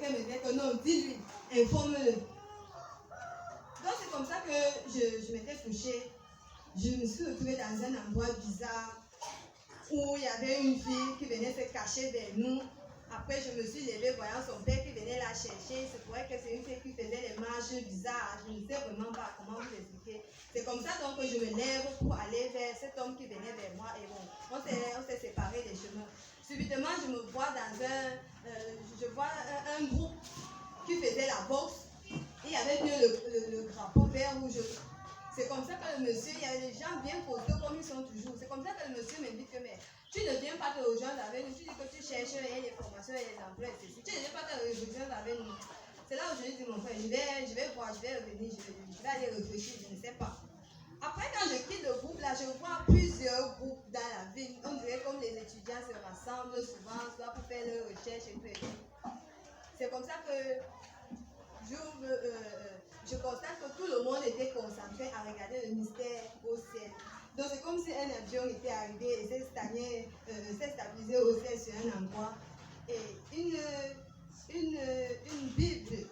quelqu'un me disait que non, dis-lui, informe-le. Donc c'est comme ça que je m'étais couchée. Je me suis retrouvée dans un endroit bizarre où il y avait une fille qui venait se cacher derrière nous. Après, je me suis levée voyant son père qui venait la chercher. C'est vrai que c'est une fille qui faisait des marches bizarres. Je ne sais vraiment pas comment vous expliquer. C'est comme ça donc que je me lève pour aller vers cet homme qui venait vers moi. Et bon, on s'est séparés des chemins. Subitement, je me vois dans un groupe qui faisait la boxe. Il y avait bien le drapeau vert rouge. C'est comme ça que le monsieur, il y a des gens bien costauds comme ils sont toujours. C'est comme ça que le monsieur me dit que mais tu ne viens pas te rejoindre avec nous. Tu dis que tu cherches les formations et les emplois, etc. Tu ne viens pas te rejoindre avec nous. C'est là où je lui dis mon frère, je vais voir, je vais revenir, je vais aller réfléchir, je ne sais pas. Après, quand je quitte le groupe, là, je vois plusieurs groupes dans la ville. On dirait comme les étudiants se rassemblent souvent, soit pour faire leurs recherches et tout. C'est comme ça que je constate que tout le monde était concentré à regarder le mystère au ciel. Donc c'est comme si un avion était arrivé et s'est stabilisé au ciel sur un endroit. Et une Bible,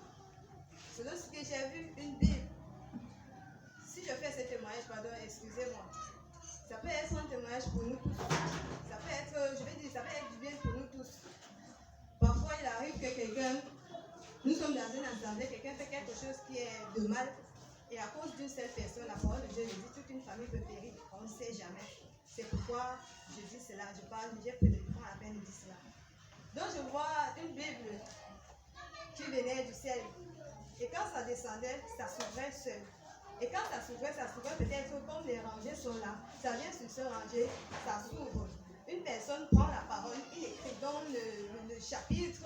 selon ce que j'ai vu, une Bible. Si je fais ce témoignage, pardon, excusez-moi. Ça peut être un témoignage pour nous tous. Ça peut être, je vais dire, ça peut être du bien pour nous tous. Parfois, il arrive que quelqu'un, nous sommes dans une assemblée, quelqu'un fait quelque chose qui est de mal, et à cause d'une seule personne, la parole de Dieu dit toute une famille peut périr, on ne sait jamais. C'est pourquoi je dis cela, je parle, j'ai pris le temps à peine de dire cela. Donc je vois une Bible qui venait du ciel, et quand ça descendait, ça s'ouvrait seul. Et quand ça s'ouvrait peut-être comme les rangées sont là, ça vient sur ce rangée, ça s'ouvre. Une personne prend la parole, il écrit dans le chapitre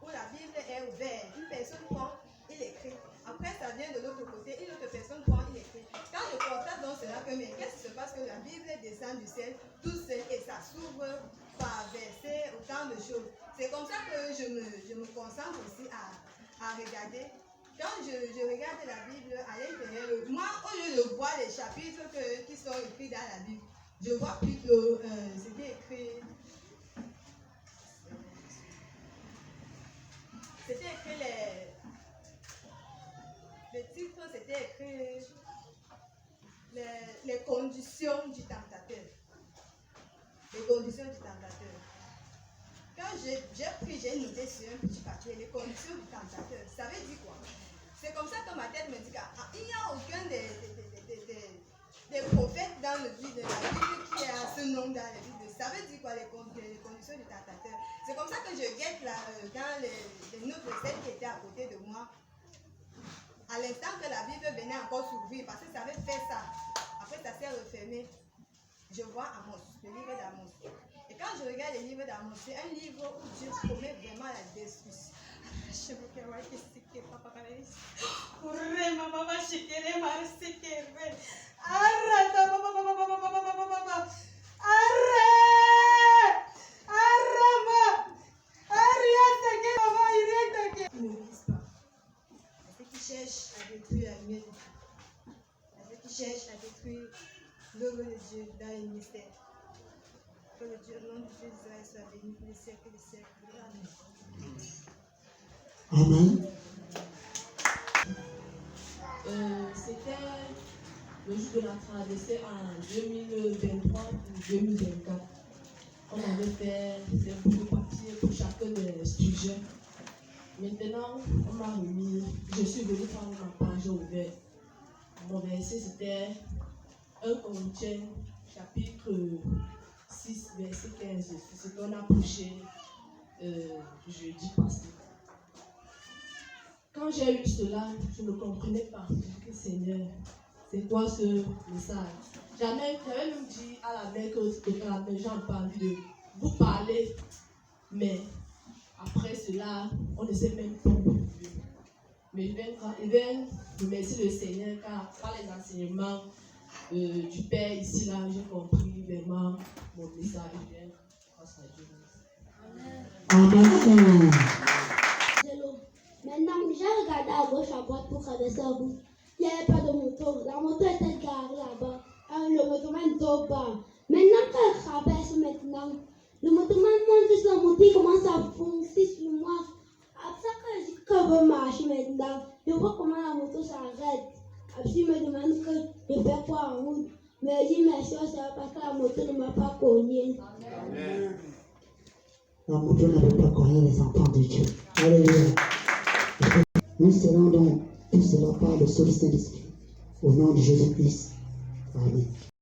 où la Bible est ouverte. Une personne prend, il écrit. Après, ça vient de l'autre côté, une autre personne prend, il écrit. Quand je constate donc cela, que mais qu'est-ce qui se passe que la Bible descend du ciel tout seul et ça s'ouvre par verset, autant de choses. C'est comme ça que je me concentre aussi à regarder. Quand je regarde la Bible à l'intérieur, moi, au lieu de voir les chapitres qui sont écrits dans la Bible, je vois plutôt ce qui est écrit. C'était écrit le titre, c'était écrit les conditions du tentateur. Les conditions du tentateur. Quand j'ai noté sur un petit papier les conditions du tentateur, ça veut dire quoi? C'est comme ça que ma tête me dit qu'il n'y a aucun des prophètes dans le livre de la Bible qui a ce nom dans le livre. Ça veut dire quoi les conditions du tentateur? C'est comme ça que je guette dans les notes de celle qui était à côté de moi. À l'instant que la Bible venait encore s'ouvrir, parce que ça avait fait ça. Après, ça s'est refermé. Je vois Amos, le livre d'Amos. Et quand je regarde le livre d'Amos, c'est un livre où Dieu promet vraiment la destruction. Je me dis, ouais, qu'est-ce que papa paraît? Correz, maman, va chiquer, marcher, qu'elle arrête, papa. Arrête! Arrête! Arrête! Ils ne lisent pas. Ceux qui cherchent à détruire la lumière, ceux qui cherchent à détruire l'œuvre de Dieu dans les mystères. Que le Dieu, le nom de Dieu d'Israël soit béni pour les siècles et les siècles. Amen. Amen. C'était le jour de la traversée en 2023 ou 2024. On avait fait des bouts de papier pour chacun des sujets. Maintenant, on m'a remis, je suis venue faire ma page ouverte. Mon verset, c'était 1 Corinthiens, chapitre 6, verset 15. C'est ce qu'on a prêché jeudi passé. Quand j'ai lu cela, je ne comprenais pas. Je dis que Seigneur, c'est quoi ce message? J'avais même dit à la mère que j'ai pas envie de vous parler, mais après cela, on ne sait même pas où Dieu. Mais je vais remercier le Seigneur car par les enseignements du Père ici, là, j'ai compris vraiment mon message. Grâce à Dieu. Amen. Maintenant, j'ai regardé à gauche, à droite pour traverser la route. Il n'y avait pas de moto. La moto était garée là-bas. Le motoman dort bas. Maintenant, quand elle traverse maintenant, le motoman monte sur la moto, il commence à foncer sur moi. Après, quand veut marcher maintenant. Je vois comment la moto s'arrête. Après, il me demande que je fais quoi en route. Mais je dis merci au Seigneur parce que la moto ne m'a pas cogné. Amen. La moto ne veut pas cogner les enfants de Dieu. Alléluia. Nous serons donc tout cela par le seul Saint-Esprit. Au nom de Jésus-Christ. Amen.